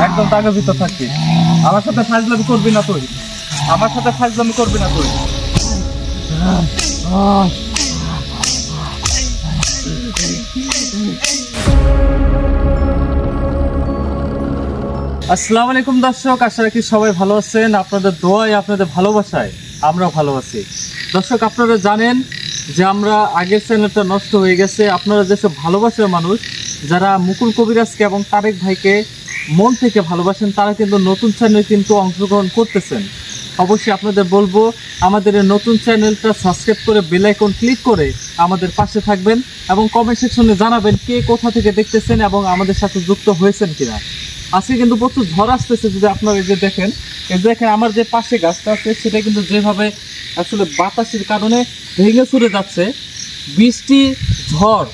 একদম টাকার ভিতর থাকবি। আমার সাথে ফাজলামি করবি না তুই, আমার সাথে ফাজলামি করবি না তুই। আসসালামু আলাইকুম দর্শক, আশা রাখি সবাই ভালো আছেন। আপনাদের দোয়ায়, আপনাদের ভালোবাসায় আমরা ভালো আছি। দর্শক, আপনারা জানেন যে আমরা আগের চ্যানেলটা নষ্ট হয়ে গেছে। আপনারা যেসব ভালোবাসার মানুষ, যারা মুকুল কবিরাজকে এবং তারেক ভাইকে মন থেকে ভালোবাসেন, তারা কিন্তু নতুন চ্যানেলে কিন্তু অংশগ্রহণ করতেছেন। অবশ্যই আপনাদের বলবো, আমাদের এই নতুন চ্যানেলটা সাবস্ক্রাইব করে বেল আইকন ক্লিক করে আমাদের পাশে থাকবেন এবং কমেন্ট সেকশনে জানাবেন কে কোথা থেকে দেখতেছেন এবং আমাদের সাথে যুক্ত হয়েছেন কিনা। আজকে কিন্তু প্রচুর ঝড় আসতেছে। যদি আপনারা এই যে দেখেন আমার যে পাশে গাছটা আছে, সেটা কিন্তু যেভাবে আসলে বাতাসের কারণে ভেঙে চুরে যাচ্ছে। বৃষ্টি, ঝড়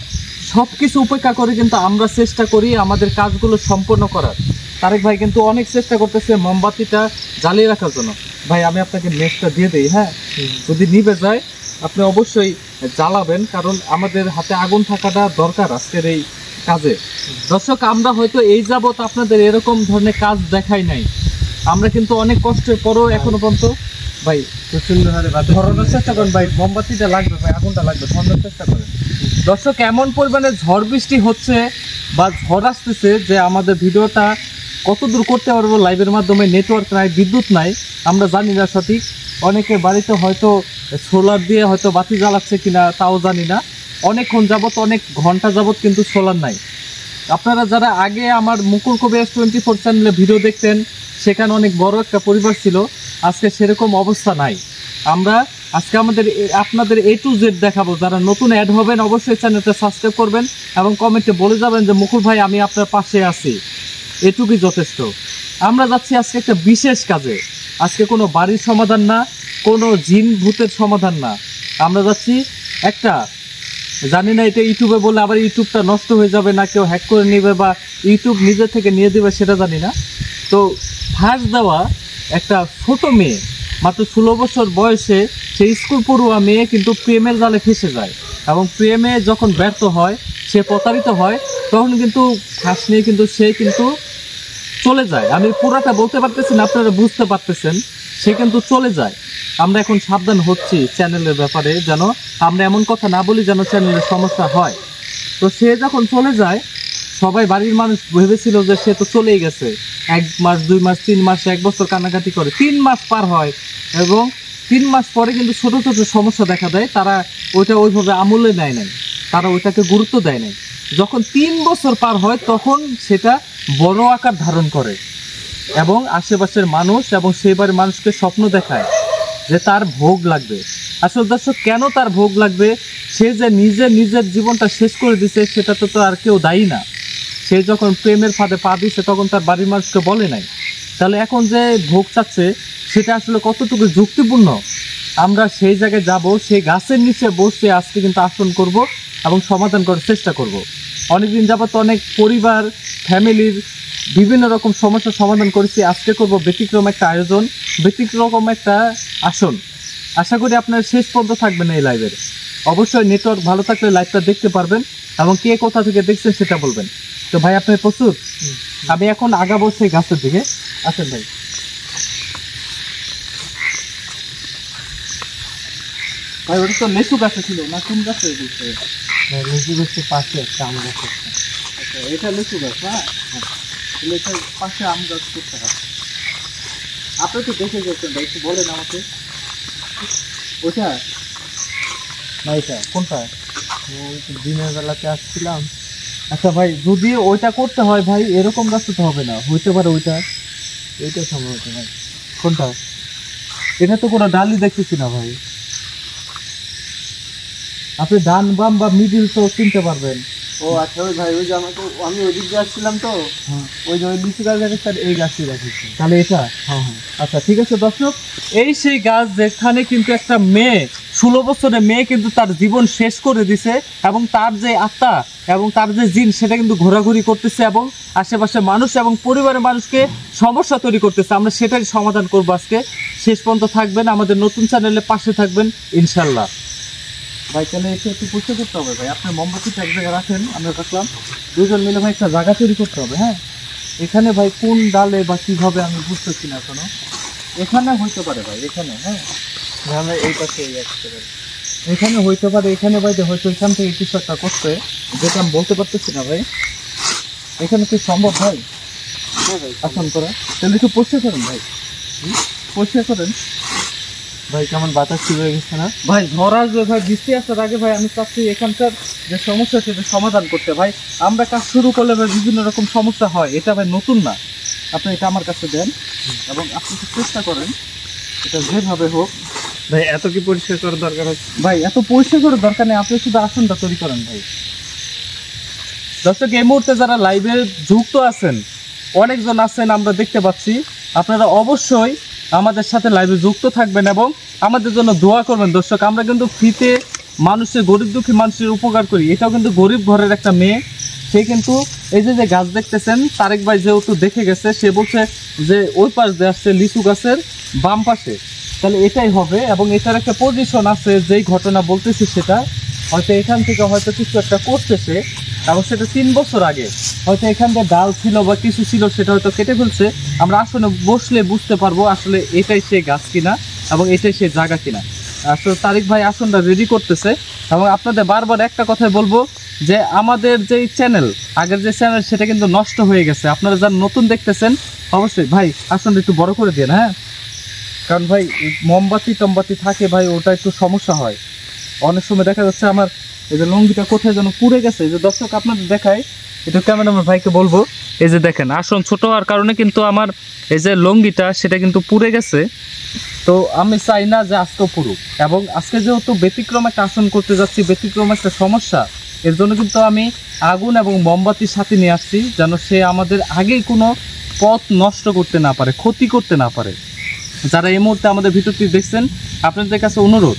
সব কিছু উপেক্ষা করে কিন্তু আমরা চেষ্টা করি আমাদের কাজগুলো সম্পন্ন করার। তারেক ভাই কিন্তু অনেক চেষ্টা করতেছে মোমবাতিটা জ্বালিয়ে রাখার জন্য। ভাই, আমি আপনাকে নেটটা দিয়ে দিই, হ্যাঁ? যদি নিভে যায় আপনি অবশ্যই জ্বালাবেন, কারণ আমাদের হাতে আগুন থাকাটা দরকার আজকের এই কাজে। দর্শক, আমরা হয়তো এই যাবত আপনাদের এরকম ধরনের কাজ দেখাই নাই। আমরা কিন্তু অনেক কষ্টের পরও এখনো পর্যন্ত ভাই প্রচন্ড হারে ধরানোর চেষ্টা করেন। ভাই, মোমবাতিটা লাগবে, ভাই আগুনটা লাগবে, ধরানোর চেষ্টা করেন। দর্শক, এমন পরিমাণে ঝড় বৃষ্টি হচ্ছে বা ঝড় আসতেছে যে আমাদের ভিডিওটা কত দূর করতে পারবো লাইভের মাধ্যমে, নেটওয়ার্ক নাই, বিদ্যুৎ নাই, আমরা জানি না সঠিক। অনেকের বাড়িতে হয়তো সোলার দিয়ে হয়তো বাতি জ্বালাচ্ছে কিনা তাও জানি না। অনেকক্ষণ যাবত, অনেক ঘন্টা যাবত কিন্তু সোলার নাই। আপনারা যারা আগে আমার মুকুল কবিরাজ 24 চ্যানেলে ভিডিও দেখতেন, সেখানে অনেক বড় একটা পরিবার ছিল। আজকে সেরকম অবস্থা নাই। আমরা আজকে আপনাদের A to Z দেখাবো। যারা নতুন অ্যাড হবেন অবশ্যই চ্যানেলটা সাবস্ক্রাইব করবেন এবং কমেন্টে বলে যাবেন যে মুকুল ভাই, আমি আপনার পাশে আছি। এটুকুই যথেষ্ট। আমরা যাচ্ছি আজকে একটা বিশেষ কাজে। আজকে কোনো বাড়ির সমাধান না, কোনো জিন ভূতের সমাধান না। আমরা যাচ্ছি একটা, জানি না এটা ইউটিউবে বলে আবার ইউটিউবটা নষ্ট হয়ে যাবে না, কেউ হ্যাক করে নেবে বা ইউটিউব নিজে থেকে নিয়ে দেবে, সেটা জানি না। তো ফাঁস দেওয়া একটা ছোট মেয়ে, মাত্র 16 বছর বয়সে, সেই স্কুল পড়ুয়া মেয়ে কিন্তু প্রেমের জালে ফেসে যায় এবং প্রেমে যখন ব্যর্থ হয়, সে প্রতারিত হয়, তখন কিন্তু ফাঁস নিয়ে কিন্তু সে কিন্তু চলে যায়। আমি পুরাটা বলতে পারতেছি না, আপনারা বুঝতে পারতেছেন, সে কিন্তু চলে যায়। আমরা এখন সাবধান হচ্ছি চ্যানেলের ব্যাপারে, যেন আমরা এমন কথা না বলি যেন চ্যানেলের সমস্যা হয়। তো সে যখন চলে যায়, সবাই বাড়ির মানুষ ভেবেছিল যে সে তো চলেই গেছে। 1 মাস, 2 মাস, 3 মাস, 1 বছর কান্নাকাটি করে। 3 মাস পার হয় এবং 3 মাস পরে কিন্তু ছোট ছোট সমস্যা দেখা দেয়। তারা ওইটা ওইভাবে আমলে নেয় নাই, তারা ওইটাকে গুরুত্ব দেয় নাই। যখন 3 বছর পার হয়, তখন সেটা বড় আকার ধারণ করে এবং আশেপাশের মানুষ এবং সেই বাড়ির মানুষকে স্বপ্ন দেখায় যে তার ভোগ লাগবে। আসলে দর্শক, কেন তার ভোগ লাগবে? সে যে নিজের জীবনটা শেষ করে দিছে, সেটা তো আর কেউ দায়ী না। সে যখন প্রেমের ফাঁদে পা দিছে, তখন তার বাড়ির মানুষকে বলে নাই। তাহলে এখন যে ভোগ চাচ্ছে, সেটা আসলে কতটুকু যুক্তিপূর্ণ? আমরা সেই জায়গায় যাব, সেই গাছের নিচে বসে আজকে কিন্তু আসন করব এবং সমাধান করার চেষ্টা করব। অনেকদিন যাবত অনেক পরিবার, ফ্যামিলির বিভিন্ন রকম সমস্যার সমাধান করেছি। আজকে করব ব্যতিক্রম একটা আয়োজন, ব্যতিক্রম একটা আসন। আশা করি আপনারা শেষ পর্যন্ত থাকবেন এই লাইভের। অবশ্যই নেটওয়ার্ক ভালো থাকলে লাইভটা দেখতে পারবেন এবং কে কোথা থেকে দেখছেন সেটা বলবেন। তো ভাই, আপনি প্রস্তুত? আমি এখন আগাবো সেই গাছের দিকে। আসেন ভাই। ভাই, ওটা তো লেচু গাছে ছিল না, কোন গাছে? লিচু গাছের পাশে একটা আম গাছ। আচ্ছা, এটা লেচু গাছ না? এটার পাশে আম গাছ করতে হবে। আপনি তো দেখে গেছেন ভাই, একটু বলেন আমাকে। ওটা না, এটা কোনটা? দিনের বেলাতে আসছিলাম। আচ্ছা ভাই, যদি ওইটা করতে হয় ভাই, এরকম গাছ তো হবে না, হইতে পারে ওইটা। এইটা সম্ভবত ভাই। কোনটা? এটা তো কোনো ডালই দেখতেছি না ভাই। আপনি ডান বাম বা মিডিল তো চিনতে পারবেন। ও আচ্ছা, ওই ভাই, ওই যে আমি ওই দিক দিয়ে আসছিলাম তো, ওই যে ওই লিচু গাছ দেখেছি, আর এই গাছই দেখেছি। তাহলে এটা? হ্যাঁ হ্যাঁ। আচ্ছা, ঠিক আছে দর্শক, এই সেই গাছ যেখানে কিন্তু একটা মেয়ে, 16 বছরের মেয়ে কিন্তু তার জীবন শেষ করে দিছে এবং তার যে আত্মা এবং তার যে জিন, সেটা কিন্তু ঘোরাঘুরি করতেছে এবং আশেপাশে মানুষ এবং পরিবারের মানুষকে সমস্যা তৈরি করতেছে। আমরা সেটারই সমাধান করবো আজকে। শেষ পর্যন্ত থাকবেন, আমাদের নতুন চ্যানেলে পাশে থাকবেন ইনশাল্লাহ। ভাই, তাহলে এসে একটু পরিষ্কার করতে হবে ভাই। আপনার মোমবাতিটা এক জায়গায় রাখেন, আমরা রাখলাম। দুজন মিলে ভাই একটা জায়গা তৈরি করতে হবে। হ্যাঁ, এখানে ভাই কোন ডালে বা কিভাবে আমি বুঝতেছি না এখনো। এখানে হইতে পারে ভাই, এখানে। হ্যাঁ, আমরা এই পাশে এই আসতে পারি। এখানে হইতে পারে, এখানে ভাই হয়তো এখান থেকে কিছু একটা করতে, যেটা আমি বলতে পারতেছি না ভাই। এখানে কি সম্ভব ভাই হ্যাঁ ভাই, আসন করা? তাহলে একটু পরিষ্কার করেন ভাই, পরিষ্কার করেন ভাই কেমন বাতাস শুরু হয়ে গেছে না? ভাই। ঝড় আসবে ভাই, বৃষ্টি আসার আগে ভাই আমি চাচ্ছি এখানকার যে সমস্যা সেটা সমাধান করতে। ভাই আমরা কাজ শুরু করলে ভাই বিভিন্ন রকম সমস্যা হয়, এটা ভাই নতুন না। আপনি এটা আমার কাছে দেন এবং আপনি একটু চেষ্টা করেন এটা যেভাবে হোক। ভাই এত কি পরিষ্কার করার দরকার আছে? ভাই এত পরিষ্কার করার দরকার নেই, আপনি শুধু আসনটা তৈরি করেন ভাই। দর্শক, এই মুহূর্তে যারা লাইভে যুক্ত আছেন, অনেকজন আছেন আমরা দেখতে পাচ্ছি, আপনারা অবশ্যই আমাদের সাথে লাইভে যুক্ত থাকবেন এবং আমাদের জন্য দোয়া করবেন। দর্শক, আমরা কিন্তু ফ্রিতে মানুষের, গরিব দুঃখী মানুষের উপকার করি। এটাও কিন্তু গরিব ঘরের একটা মেয়ে, সে কিন্তু এই যে যে গাছ দেখতেছেন, তারেক ভাই যেহেতু দেখে গেছে, সে বলছে যে ওই পাশ দিয়ে আসছে লিচু গাছের বাম পাশে, তাহলে এটাই হবে। এবং এটার একটা পজিশন আছে, যেই ঘটনা বলতেছি সেটা হয়তো এখান থেকে হয়তো কিছু একটা করছে সে, এবং সেটা 3 বছর আগে হয়তো এখান থেকে ডাল ছিল বা কিছু ছিল, সেটা হয়তো কেটে ফেলছে। আমরা আসলে বসলে বুঝতে পারবো আসলে এটাই সে গাছ কিনা এবং এটাই সে জায়গা কিনা। আসলে তারিক ভাই আসনটা রেডি করতেছে। এবং আপনাদের বারবার একটা কথাই বলবো যে আমাদের যেই চ্যানেল, আগের যে চ্যানেল, সেটা কিন্তু নষ্ট হয়ে গেছে। আপনারা যারা নতুন দেখতেছেন অবশ্যই ভাই আসনটা একটু বড় করে দিন। হ্যাঁ, কারণ ভাই মোমবাতি টমবাতি থাকে ভাই, ওটা একটু সমস্যা হয়। অনেক সময় দেখা যাচ্ছে আমার এই যে লুঙ্গিটা কোথায় যেন পুড়ে গেছে। এই যে দর্শক আপনাদের দেখায়, এটা ক্যামেরাম্যান ভাইকে বলবো, এই যে দেখেন আসন ছোট হওয়ার কারণে কিন্তু আমার এই যে লুঙ্গিটা সেটা কিন্তু পুড়ে গেছে। তো আমি চাই না যে আজকেও পুরুক। এবং আজকে যেহেতু ব্যতিক্রম একটা আসন করতে যাচ্ছি, ব্যতিক্রম একটা সমস্যা, এর জন্য কিন্তু আমি আগুন এবং মোমবাতির সাথে নিয়ে আসছি, যেন সে আমাদের আগেই কোনো পথ নষ্ট করতে না পারে, ক্ষতি করতে না পারে। যারা এই মুহূর্তে আমাদের ভিডিওটি দেখছেন, আপনাদের কাছে অনুরোধ,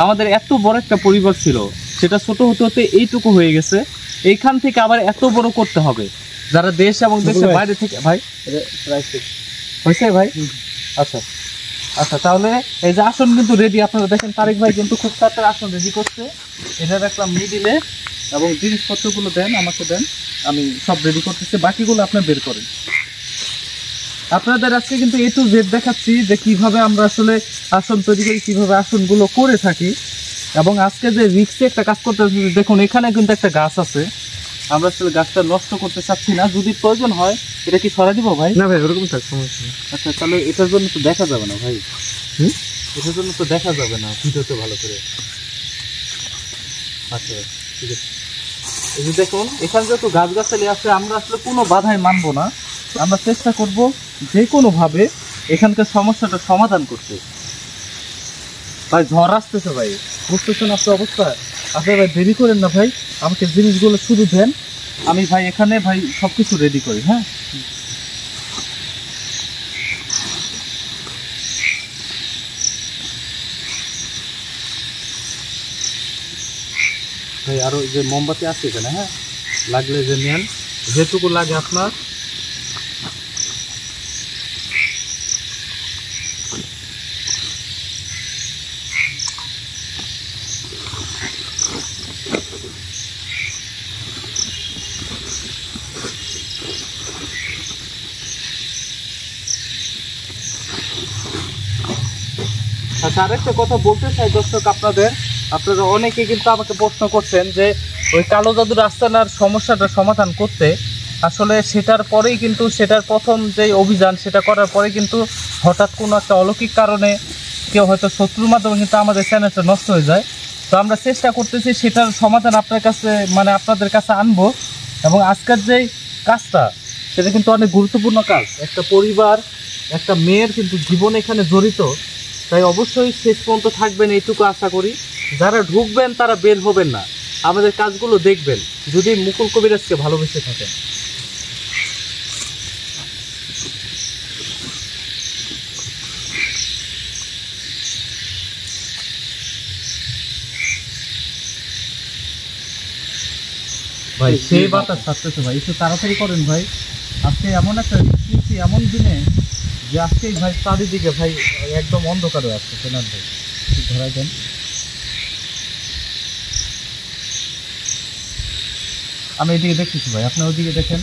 আমাদের এত বড় একটা পরিবার ছিল, সেটা ছোট হতে হতে এইটুকু হয়ে গেছে, এইখান থেকে আবার এত বড় করতে হবে। যারা দেশ এবং দেশের বাইরে থেকে, ভাই হয়েছে ভাই? আচ্ছা আচ্ছা, তাহলে এই যে আসন কিন্তু রেডি, আপনারা দেখেন তারেক ভাই কিন্তু খুব তাড়াতাড়ি আসন রেডি করছে। এটা রাখলাম মিডিলে এবং জিনিসপত্রগুলো দেন, আমাকে দেন, আমি সব রেডি করতেছি, বাকিগুলো আপনার বের করেন। আপনাদের আজকে কিন্তু A to Z দেখাচ্ছি যে কিভাবে আমরা আসলে আসন তৈরি করি, কিভাবে আসনগুলো করে থাকি। এবং আজকে যে রিক্সে একটা কাজ করতে হচ্ছে, দেখুন এখানে কিন্তু একটা গাছ আছে, আমরা আসলে গাছটা নষ্ট করতে চাচ্ছি না। যদি প্রয়োজন হয় এটা কি সরাই দিব ভাই? না ভাই ওরকম থাক, সমস্যা নেই। আচ্ছা, তাহলে এটার জন্য তো দেখা যাবে না ভাই। এটার জন্য তো দেখা যাবে না ভিডিওতে ভালো করে। আচ্ছা ঠিক আছে। এই যে দেখুন এখানে যত গাছগাছালি আছে, আমরা আসলে কোনো বাধাই মানবো না। আমরা চেষ্টা করব যে কোনোভাবে এখানকার সমস্যাটা সমাধান করতে। ভাই ঝড় আসতেছে ভাই, বুঝতেছেন আপনার অবস্থা। আপনি ভাই দেরি করেন না ভাই, আমাকে জিনিসগুলো শুধু দেন, আমি ভাই এখানে ভাই সব কিছু রেডি করি। হ্যাঁ, ভাই আরো যে মোমবাতি আছে এখানে, হ্যাঁ লাগলে যে নেন, যেটুকু লাগে আপনার। আচ্ছা, আরেকটা কথা বলতে চাই দর্শক, আপনারা অনেকে কিন্তু আমাকে প্রশ্ন করছেন যে ওই কালো জাদুর আস্তানার সমস্যাটা সমাধান করতে, আসলে সেটার পরেই কিন্তু সেটার প্রথম যে অভিযান সেটা করার পরে কিন্তু হঠাৎ কোনো একটা অলৌকিক কারণে কেউ হয়তো শত্রুর মাধ্যমে কিন্তু আমাদের চ্যানেলটা নষ্ট হয়ে যায়। তো আমরা চেষ্টা করতেছি সেটার সমাধান আপনার কাছে, মানে আপনাদের কাছে আনবো। এবং আজকের যেই কাজটা সেটা কিন্তু অনেক গুরুত্বপূর্ণ কাজ, একটা পরিবার, একটা মেয়ের কিন্তু জীবন এখানে জড়িত। তাই অবশ্যই শেষ পর্যন্ত থাকবেন এইটুকু আশা করি। যারা ঢুকবেন তারা বের হবেন না, আমাদের কাজগুলো দেখবেন, যদি মুকুল কবিরাজকে ভালোবেসে থাকেন। ভাই সেই বাতাস ছাড়তেছে ভাই, একটু তাড়াতাড়ি করেন ভাই। আজকে এমন একটা সৃষ্টি, এমন দিনে যে আজকে ভাই চারিদিকে ভাই একদম অন্ধকার হয়ে আসছে। কেনার ভাই ধরাই দেন। আমি এদিকে দেখতেছি ভাই, আপনি ওদিকে দেখেন।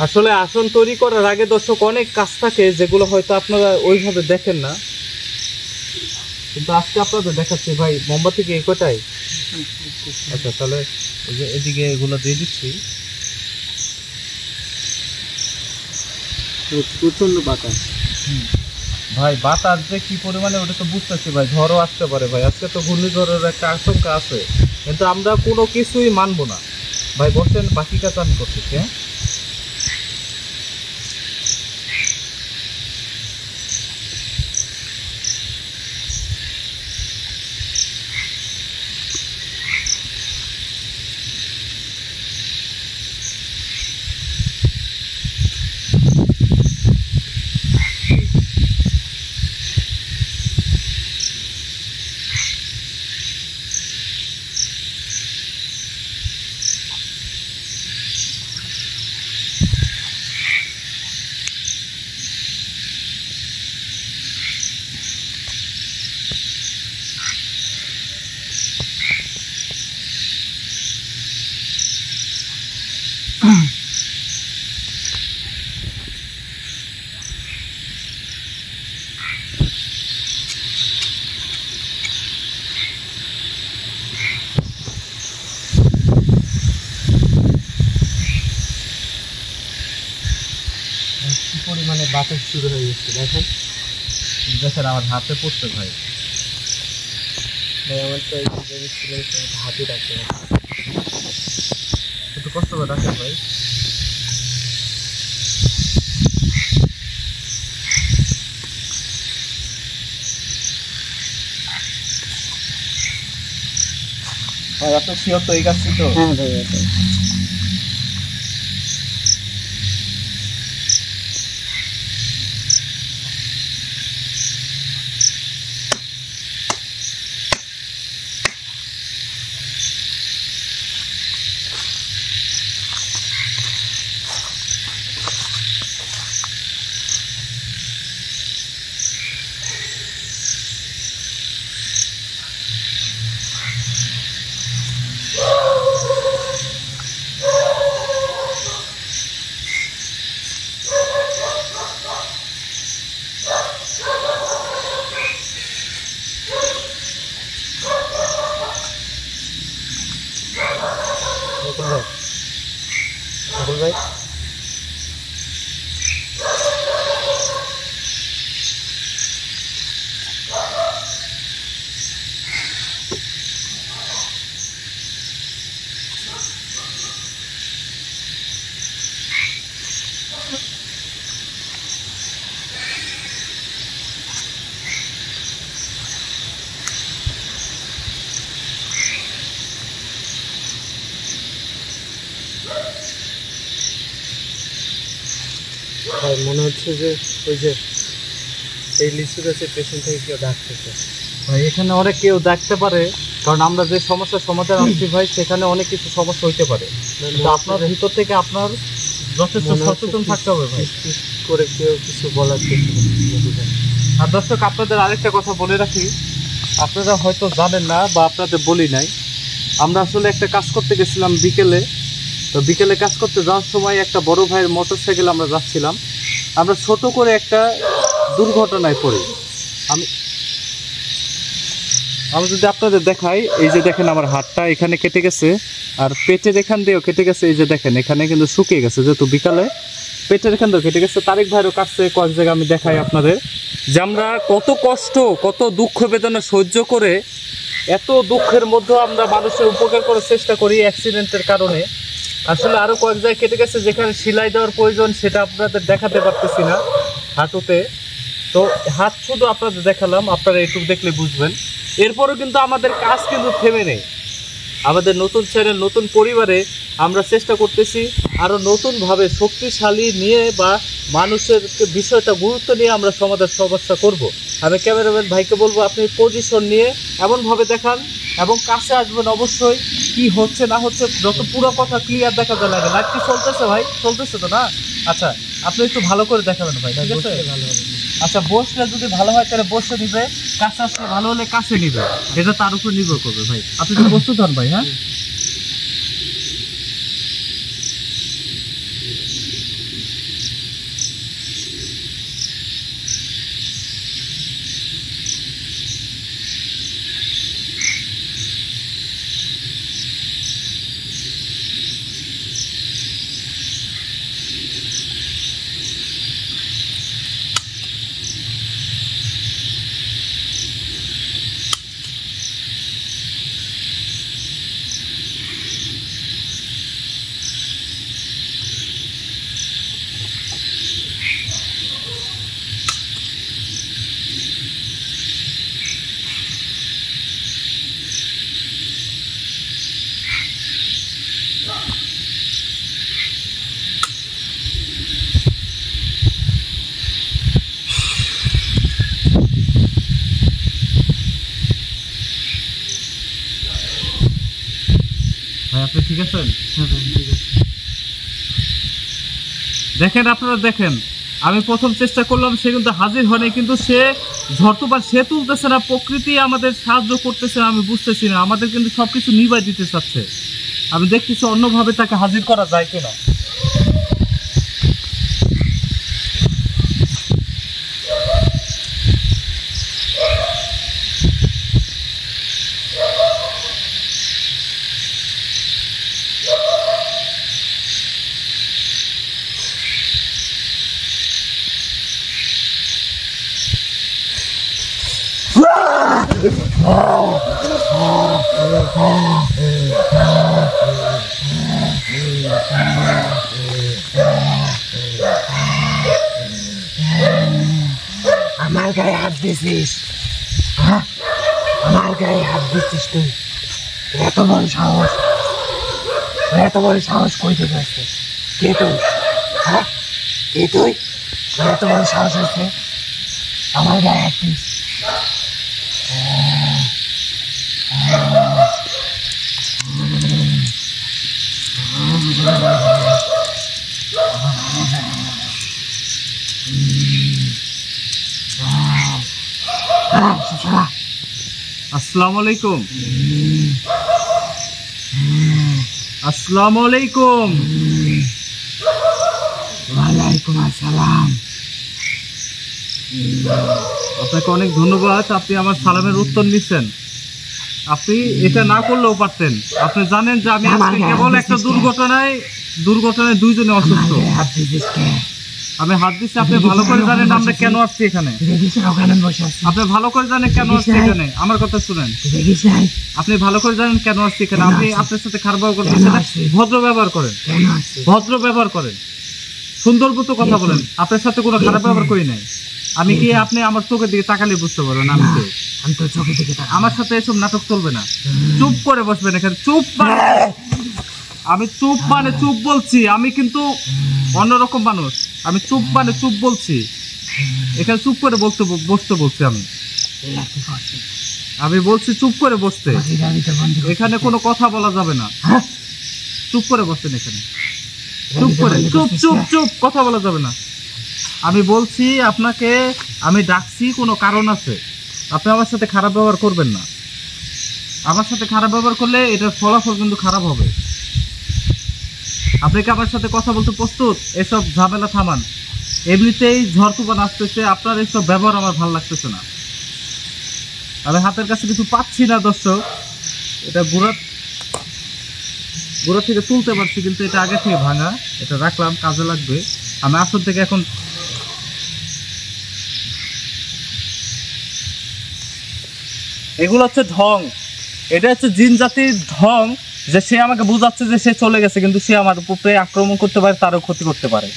আসলে আসন তৈরি করার আগে দর্শক অনেক কাজ থাকে যেগুলো হয়তো আপনারা ওইভাবে দেখেন না, কিন্তু আজকে আপনাদের দেখাচ্ছি ভাই। মোমবাতি কি এই কটাই? আচ্ছা, তাহলে এই যে এদিকে এগুলো দিয়ে দিচ্ছি। প্রচন্ড বাতাস ভাই, বাতাস যে কি পরিমাণে ওটা তো বুঝতেছি ভাই, ঝড়ও আসতে পারে ভাই। আজকে তো ঘূর্ণিঝড়ের একটা আশঙ্কা আছে, কিন্তু আমরা কোনো কিছুই মানবো না ভাই। বসেন, বাকি কাজ আমি করতেছি। হ্যাঁ, কি পরিমাণে বাতাস শুরু হয়ে গেছে দেখেন। দেখেন আমার হাতে পড়ছে ভাই। আমার তো হাতে রাখতে হবে, একটু কষ্ট করে রাখেন ভাই। আর আপনার শিওর তো এই কাজটি তো? হ্যাঁ ভাই। ভাই মনে হচ্ছে যে ওই যে এই লিচু গাছের পেছন থেকে কেউ ডাকতেছে ভাই। এখানে অনেক কেউ দেখতে পারে, কারণ আমরা যে সমস্যার সমাধান আনছি ভাই, সেখানে অনেক কিছু সমস্যা হইতে পারে, কিন্তু আপনার ভিতর থেকে আপনার যথেষ্ট সচেতন থাকতে হবে ভাই। করে কেউ কিছু বলার চেষ্টা করছে। আর দর্শক, আপনাদের আরেকটা কথা বলে রাখি, আপনারা হয়তো জানেন না বা আপনাদের বলি নাই, আমরা আসলে একটা কাজ করতে গেছিলাম বিকেলে। তো বিকেলে কাজ করতে যাওয়ার সময় একটা বড় ভাইয়ের মোটরসাইকেল আমরা যাচ্ছিলাম, আমরা ছোট করে একটা দুর্ঘটনায় পড়ি। আমি যদি আপনাদের দেখাই, এই যে দেখেন আমার হাতটা এখানে কেটে গেছে, আর পেটের এখান দিয়েও কেটে গেছে। এই যে দেখেন এখানে কিন্তু শুকিয়ে গেছে, যেহেতু বিকালে পেটের এখান দিয়েও কেটে গেছে। তারেক ভাইয়েরও কাটছে কয়েক জায়গায়। আমি দেখাই আপনাদের যে আমরা কত কষ্ট, কত দুঃখ বেদনা সহ্য করে, এত দুঃখের মধ্যেও আমরা মানুষের উপকার করার চেষ্টা করি অ্যাক্সিডেন্টের কারণে। আসলে আরও কয়েক জায়গায় কেটে গেছে, যেখানে সেলাই দেওয়ার প্রয়োজন সেটা আপনাদের দেখাতে পারতেছি না হাঁটুতে। তো হাত শুধু আপনাদের দেখালাম, আপনারা একটু দেখলে বুঝবেন। এরপরও কিন্তু আমাদের কাজ কিন্তু থেমে নেই। আমাদের নতুন চ্যানেল, নতুন পরিবারে আমরা চেষ্টা করতেছি আরও নতুনভাবে শক্তিশালী নিয়ে বা মানুষের বিষয়টা গুরুত্ব নিয়ে আমরা সমাধান সমস্যা করব। আমি ক্যামেরাম্যান ভাইকে বলবো, আপনি পজিশন নিয়ে এমনভাবে দেখান এবং কাছে আসবেন অবশ্যই, কি হচ্ছে না হচ্ছে যত পুরো কথা ক্লিয়ার দেখা যায় লাগে। লাইভটি চলতেছে ভাই? চলতেছে তো না? আচ্ছা, আপনি একটু ভালো করে দেখাবেন ভাই, ঠিক আছে? ভালো হবে। আচ্ছা, বসলে যদি ভালো হয় তাহলে বসে নিবে, কাছে আসলে ভালো হলে কাছে নিবে, এটা তার উপর নির্ভর করবে ভাই। আপনি তো প্রস্তুত হন ভাই। হ্যাঁ, ভাই আপনি ঠিক আছেন? দেখেন, আপনারা দেখেন, আমি প্রথম চেষ্টা করলাম, সে কিন্তু হাজির হয়নি, কিন্তু সে ঝড় তুফান সে তুলতেছে না, প্রকৃতি আমাদের সাহায্য করতেছে না, আমি বুঝতেছি না, আমাদের কিন্তু সবকিছু নিভাই দিতে চাচ্ছে। আমি দেখতেছি অন্যভাবে তাকে হাজির করা যায় কিনা। আমার গায়ে হাত দিছিস, হ্যাঁ? আমার গায়ে হাত দিছিস তুই? এত বড় সাহস, এত বড় সাহস কই থেকে আসছে? কে তুই? হ্যাঁ, কে তুই? এত বড় সাহস আছে আমার গায়ে হাত দিস? আসসালামু আলাইকুম। আসসালামু আলাইকুম। ওয়ালাইকুম আসসালাম। আপনাকে অনেক ধন্যবাদ, আপনি আমার সালামের উত্তর নিচ্ছেন। আপনি এটা না করলেও পারতেন। আপনি জানেন যে আমি আজকে কেবল একটা দুর্ঘটনায় দুইজনে অসুস্থ। আমি হাত দিচ্ছি, আপনি ভালো করে জানেন আমরা কেন আসছি এখানে। আপনি ভালো করে জানেন কেন আসছি এখানে, আমার কথা শুনেন। আপনি ভালো করে জানেন কেন আসছি এখানে। আপনি আপনার সাথে খারাপ ব্যবহার করতেছেন, ভদ্র ব্যবহার করেন, ভদ্র ব্যবহার করেন, সুন্দর মতো কথা বলেন। আপনার সাথে কোনো খারাপ ব্যবহার করি নাই। আমি কি আপনি আমার চোখের দিকে তাকালে বুঝতে পারবেন আমি তো আমার সাথে এসব নাটক চলবে না। চুপ করে বসবেন এখানে। চুপ আমি চুপ মানে চুপ বলছি। আমি কিন্তু অন্যরকম মানুষ। আমি চুপ মানে চুপ বলছি। এখানে চুপ করে বসতে বলছি। আমি বলছি চুপ করে বসতে। এখানে কোনো কথা বলা যাবে না। চুপ করে বসতেন এখানে। চুপ করে, চুপ চুপ চুপ, কথা বলা যাবে না। আমি বলছি আপনাকে, আমি ডাকছি কোনো কারণ আছে। আপনি আমার সাথে খারাপ ব্যবহার করবেন না। আমার সাথে খারাপ ব্যবহার করলে এটার ফলাফল কিন্তু খারাপ হবে। আপনি কি আমার সাথে কথা বলতে প্রস্তুত? এসব ঝামেলা থামান। এমনিতেই ঝড় তুফান আসতেছে, আপনার এসব ব্যবহার আমার ভালো লাগতেছে না। আমি হাতের কাছে কিছু পাচ্ছি না দর্শক। এটা গোড়া থেকে তুলতে পারছি, কিন্তু এটা আগে থেকে ভাঙা। এটা রাখলাম, কাজে লাগবে। আমি আসল থেকে এখন এগুলো হচ্ছে ঢং। এটা হচ্ছে জিন জাতির ঢং, যে সে আমাকে বোঝাচ্ছে যে সে চলে গেছে, কিন্তু সে আমার উপরে আক্রমণ করতে পারে, তারও ক্ষতি করতে পারে।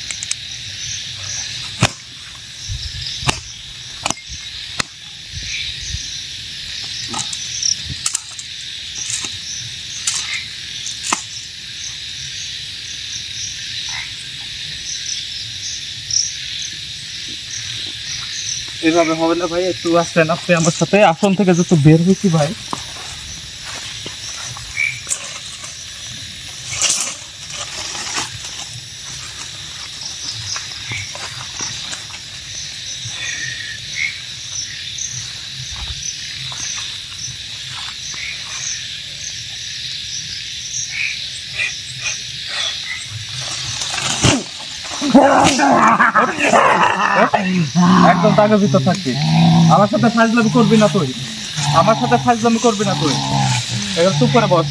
এভাবে হবে না ভাই, একটু আসেন আপনি আমার সাথে। আসন থেকে যত বের হয়েছি ভাই, একদম টাকার ভিতর থাকবি। আমার সাথে ফাজলামি করবি না তুই, আমার সাথে ফাজলামি করবি না তুই। এবার চুপ করে বস,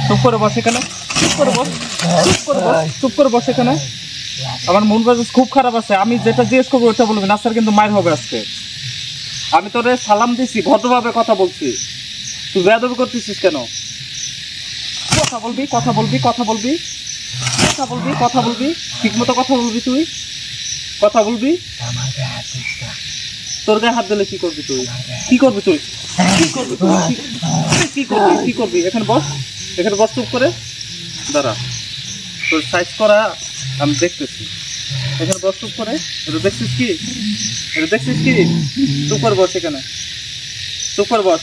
চুপ করে বস এখানে, চুপ করে বস, চুপ করে বস, চুপ করে বস এখানে। আমার মন মেজাজ খুব খারাপ আছে, আমি যেটা জিজ্ঞেস করবো ওটা বলবি, না স্যার কিন্তু মায়ের হবে আজকে। আমি তোরে সালাম দিছি, ভদ্রভাবে কথা বলছি, তুই বেয়াদবি করতেছিস কেন? কথা বলবি, কথা বলবি, কথা বলবি, কথা বলবি, কথা বলবি, ঠিক মতো কথা বলবি, তুই কথা বলবি। তোর গায়ে হাত দিলে কি করবি তুই? কি করবি তুই? কি করবি তুই? কি করবি? কি করবি? এখানে বস, এখানে বস, চুপ করে দাঁড়া, তোর সাইজ করা আমি দেখতেছি। এখানে বস, চুপ করে। এটা দেখছিস কি? এটা দেখছিস কি? চুপ করে বস এখানে, চুপ করে বস।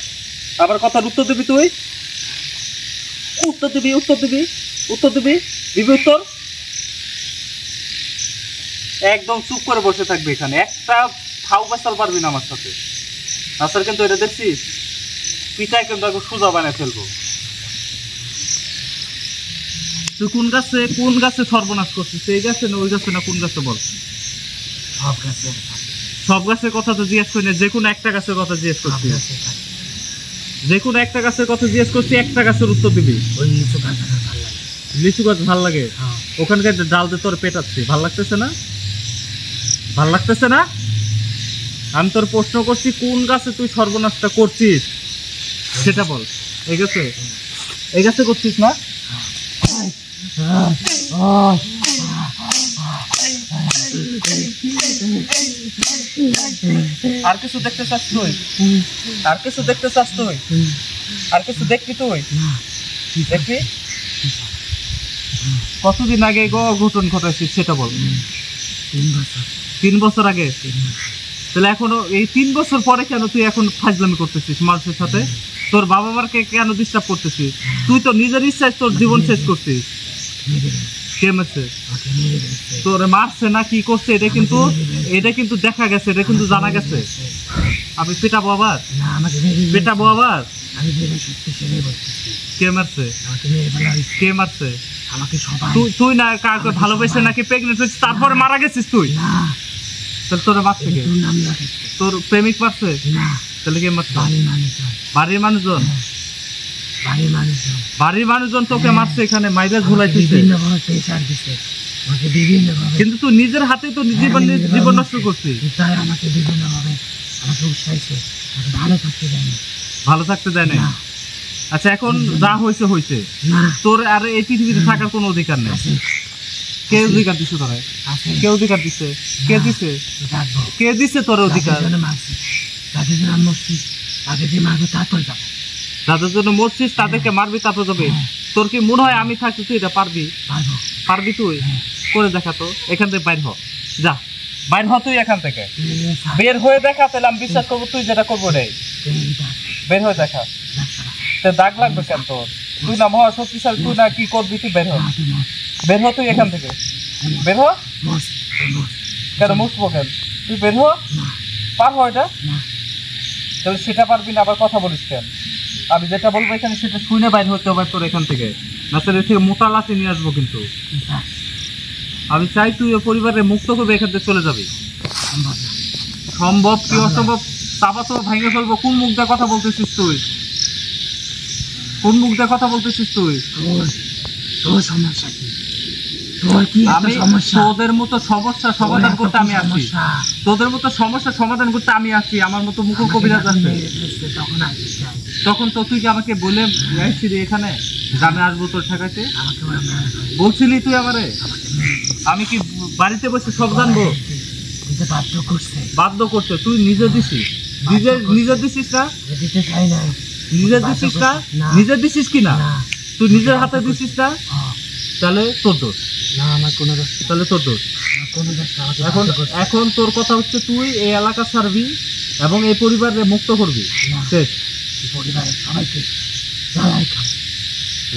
আবার কথার উত্তর দিবি তুই, উত্তর দিবি, উত্তর দিবি, উত্তর দিবি, দিবি উত্তর। একদম চুপ করে বসে থাকবে এখানে, একটা ফাউ বাসাল পারবি না আমার সাথে। আসার কিন্তু এটা দেখছিস, পিঠায় কিন্তু একটু সোজা বানায় ফেলবো। তুই কোন গাছে সর্বনাশ করছিস? এই গাছে না ওই গাছে না কোন গাছে বল? সব গাছের কথা তো জিজ্ঞেস করি না, যে কোনো একটা গাছের কথা জিজ্ঞেস করছি, যে কোনো একটা গাছের কথা জিজ্ঞেস করছি, একটা গাছের উত্তর দিবি। লিচু গাছ ভাল লাগে? ওখানকার ডাল দিয়ে তোর পেটাচ্ছি, ভাল লাগতেছে না? ভাল লাগতেছে না? আমি তোর প্রশ্ন করছি, কোন গাছে তুই সর্বনাশটা করছিস সেটা বল। এই গাছে, এই গাছে করছিস না? আর কিছু দেখতে চাস তুই? আর কিছু দেখতে চাস তুই? আর কিছু দেখবি তুই? দেখবি? কতদিন আগে ঘটন ঘটাইছিস সেটা বল। 3 বছর আগে? তাহলে এখনো এই 3 বছর পরে কেন তুই এখন ফাজলামি করতেছিস মানুষের সাথে? তোর বাবা মারকে কেন ডিস্টার্ব করতেছিস? তুই তো নিজের ইচ্ছায় তোর জীবন শেষ করছিস। কে মারছে? তোর মারছে না কি করছে এটা কিন্তু দেখা গেছে, এটা কিন্তু জানা গেছে। আমি পেটাবো আবার? পেটাবো আবার? কে মারছে? কে মারছে? তুই না কাউকে ভালোবেসে নাকি প্রেগনেন্ট হয়েছিস তারপরে মারা গেছিস তুই? তাহলে তোরা মারছে কে? তোর প্রেমিক মারছে? তাহলে কে মারছে? বাড়ির মানুষজন? বাড়ির মানুষজন তোকে মারছে, এখানে মাইরা ঝোলাইতেছে, কিন্তু তুই নিজের হাতে তো জীবন নষ্ট করছিস। ভালো থাকতে দেয় না? আচ্ছা, এখন যা হয়েছে হয়েছে, তোর আর এই পৃথিবীতে থাকার কোনো অধিকার নেই। কে অধিকার দিছে তোরা? কে অধিকার দিছে? কে দিছে? কে দিছে তোর অধিকার? যাদের জন্য মরছিস তাদেরকে মারবি, তারপর যাবে। তোর কি মনে হয় আমি থাকছি তুই এটা পারবি? পারবি তুই? করে দেখা তো, এখান থেকে বাইর হ, যা বাইর হ তুই এখান থেকে, বের হয়ে দেখা, তাহলে আমি বিশ্বাস করবো তুই যেটা করবো রে। বের হয়ে দেখা। দাগ লাগবে কেন তোর? তুই না মহা শক্তিশালী, তুই না কি করবি? তুই বের হ, বের হ তুই এখান থেকে, বের হ। কেন মুছবো কেন? তুই বের হ, পার হ এটা। তাহলে সেটা পারবি না, আবার কথা বলিস কেন? আমি যেটা বলবো এখানে সেটা শুনে বাইর হতে হবে তোর এখান থেকে, না তাহলে থেকে মোটা লাঠি নিয়ে আসবো। কিন্তু আমি চাই তুই পরিবারে মুক্ত করবে, এখান থেকে চলে যাবি। সম্ভব কি অসম্ভব চাপা চাপা ভেঙে ফেলবো। কোন মুখ দিয়ে কথা বলতেছিস তুই? কোন মুখ দিয়ে কথা বলতেছিস তুই? আমি তোদের মতো সমস্যা সমাধান করতে আমি আসি, তোদের মতো সমস্যা সমাধান করতে আমি আসি। আমার মতো মুখ কবিরাজ আছে, তখন তো তুই কি আমাকে বলে আসছিলি এখানে গ্রামে আসবো তোর ঠেকাইতে? বলছিলি তুই আমারে? আমি কি বাড়িতে বসে সব জানবো? বাধ্য করছে। তুই নিজে দিছিস, নিজে দিছিস না? নিজে দিছিস না? নিজে দিছিস কি না? তুই নিজের হাতে দিছিস না? তাহলে তোর দোষ। তাহলে তোর দোষ। এখন তোর কথা হচ্ছে তুই এই এলাকা ছাড়বি এবং এই পরিবারে মুক্ত করবি। শেষ।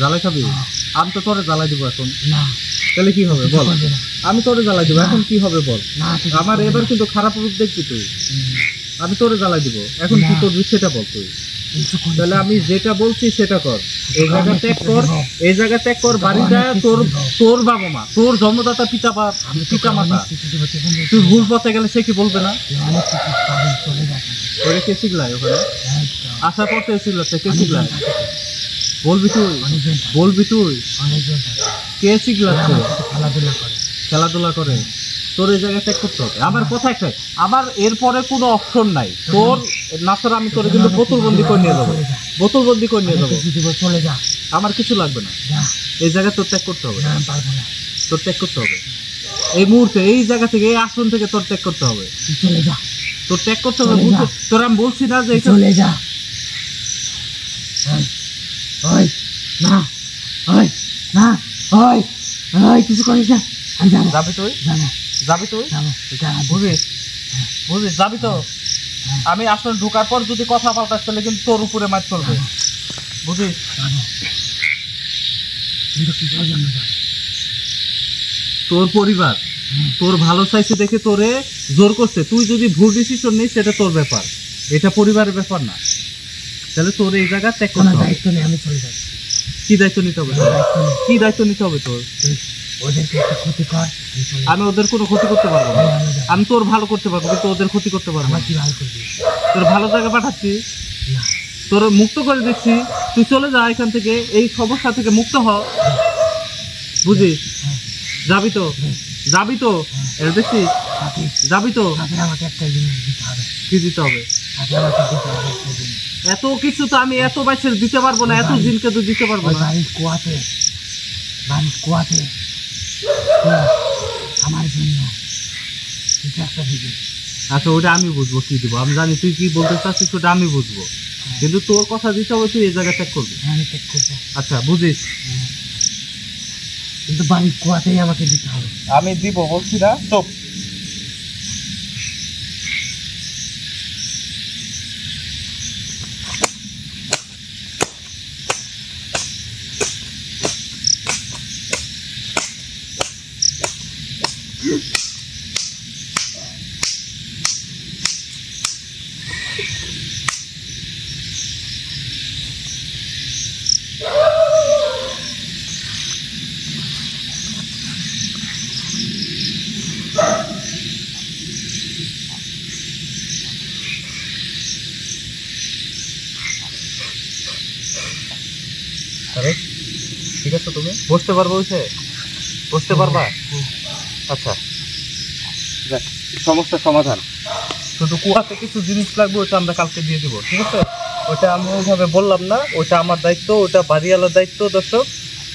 জ্বালাই খাবি? আমি তো তোরে জ্বালাই দিব এখন। তাহলে কি হবে বল? আমি তোরে জ্বালাই দিব, এখন কি হবে বল? আমার এবার কিন্তু খারাপ রূপ দেখবি তুই। আমি তোরে জ্বালাই দিব, এখন কি করবি সেটা বল তুই। তাহলে আমি যেটা বলছি সেটা কর। এই জায়গা ত্যাগ কর, এই জায়গা ত্যাগ কর, বাড়িটা তোর, তোর বাবা মা, তোর জন্মদাতা পিতা পিতা মাতা। তুই ভুল পথে গেলে সে কি বলবে না? ওরা কে শিখলাই ওখানে আসার পর থেকে শিখলাচ্ছে, কে শিখলাই? বলবি তুই, বলবি তুই কে শিখলাচ্ছে? খেলাধুলা করে। তোর এই জায়গায় ত্যাগ করতে হবে। আমার কথা একটাই, আমার এরপরে কোনো অপশন নাই। তোর নাসার আমি তোর কিন্তু বোতলবন্দি করে নিয়ে যাবো, বোতলবন্দি করে নিয়ে যাবো। চলে যা, আমার কিছু লাগবে না, এই জায়গায় তোর ত্যাগ করতে হবে, পারবো না, তোর ত্যাগ করতে হবে এই মুহূর্তে, এই জায়গা থেকে, এই আসন থেকে তোর ত্যাগ করতে হবে, চলে যা, তোর ত্যাগ করতে হবে। তোর আমি বলছি না যে চলে যা। ওই না, ওই না, ওই ওই কিছু করিস না, আমি যাবো। যাবি তুই, যাবো, যাবি তুই, যাবো, বুঝিস, বুঝিস, যাবি তো? আমি আসলে ঢোকার পর যদি কথা পাল্টাস তাহলে কিন্তু তোর উপরে মার চলবে, বুঝিস? কিন্তু কিসের জন্য যাবো? তোর পরিবার তোর ভালো চাইছে দেখে তোরে জোর করছে। তুই যদি ভুল ডিসিশন নিস সেটা তোর ব্যাপার, এটা পরিবারের ব্যাপার না। তাহলে তোর এই জায়গা ত্যাগ করতে হবে। দায়িত্ব নেই, আমি চলে যাচ্ছি। কি দায়িত্ব নিতে হবে? কি দায়িত্ব নিতে হবে তোর? ওদেরকে একটু ক্ষতি কর, আমি ওদের কোনো ক্ষতি করতে পারবো না। আমি তোর ভালো করতে পারবো কিন্তু ওদের ক্ষতি করতে পারবো না। কি ভালো করবি? তোর ভালো জায়গা পাঠাচ্ছি, না, তোর মুক্ত করে দিচ্ছি, তুই চলে যা এখান থেকে, এই সমস্যা থেকে মুক্ত হ, বুঝিস? যাবি তো, যাবি তো, এটা দেখছিস, যাবি তো? আমাকে একটা জিনিস দিতে হবে। কি দিতে হবে? আমাকে দিতে হবে একটা জিনিস। এত কিছু তো আমি এত বাইসের দিতে পারবো না, এত দিনকে তো দিতে পারবো না। বাড়ির কুয়াতে আমার জন্য কিছু একটা দিবি। আচ্ছা ওটা আমি বুঝবো কি দিব, আমি জানি তুই কি বলতে চাচ্ছিস, ওটা আমি বুঝবো, কিন্তু তোর কথা দিতে হবে, তুই এই জায়গা ত্যাগ করবি। আমি চেক করবো, আচ্ছা বুঝিস, কিন্তু বাড়ির কুয়াতেই আমাকে দিতে হবে। আমি দিব বলছি না, চুপ। আরে ঠিক আছে, তুমি বসতে পারবো, বসতে পারবা? আচ্ছা দেখ, সমস্যা সমাধান। শুধু কুয়াতে কিছু জিনিস লাগবে, ওটা আমরা কালকে দিয়ে দিব, ঠিক আছে? ওটা আমি ওইভাবে বললাম না, ওটা আমার দায়িত্ব, ওটা বাড়িওয়ালার দায়িত্ব। দর্শক,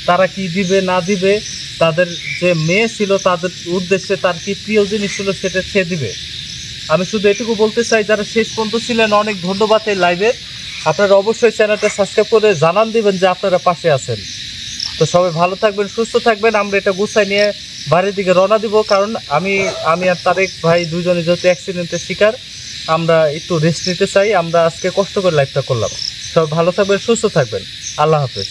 তারা কি দিবে না দিবে, তাদের যে মেয়ে ছিল তাদের উদ্দেশ্যে তার কি প্রিয় জিনিস ছিল সেটা সে দিবে। আমি শুধু এটুকু বলতে চাই, যারা শেষ পর্যন্ত ছিলেন অনেক ধন্যবাদ এই লাইভে। আপনারা অবশ্যই চ্যানেলটা সাবস্ক্রাইব করে জানান দিবেন যে আপনারা পাশে আছেন। তো সবাই ভালো থাকবেন, সুস্থ থাকবেন। আমরা এটা গুছাই নিয়ে বাড়ির দিকে রওনা দিব, কারণ আমি আর তারেক ভাই দুজনে যেহেতু অ্যাক্সিডেন্টের শিকার, আমরা একটু রেস্ট নিতে চাই। আমরা আজকে কষ্ট করে লাইভটা করলাম। সবাই ভালো থাকবেন, সুস্থ থাকবেন। আল্লাহ হাফেজ।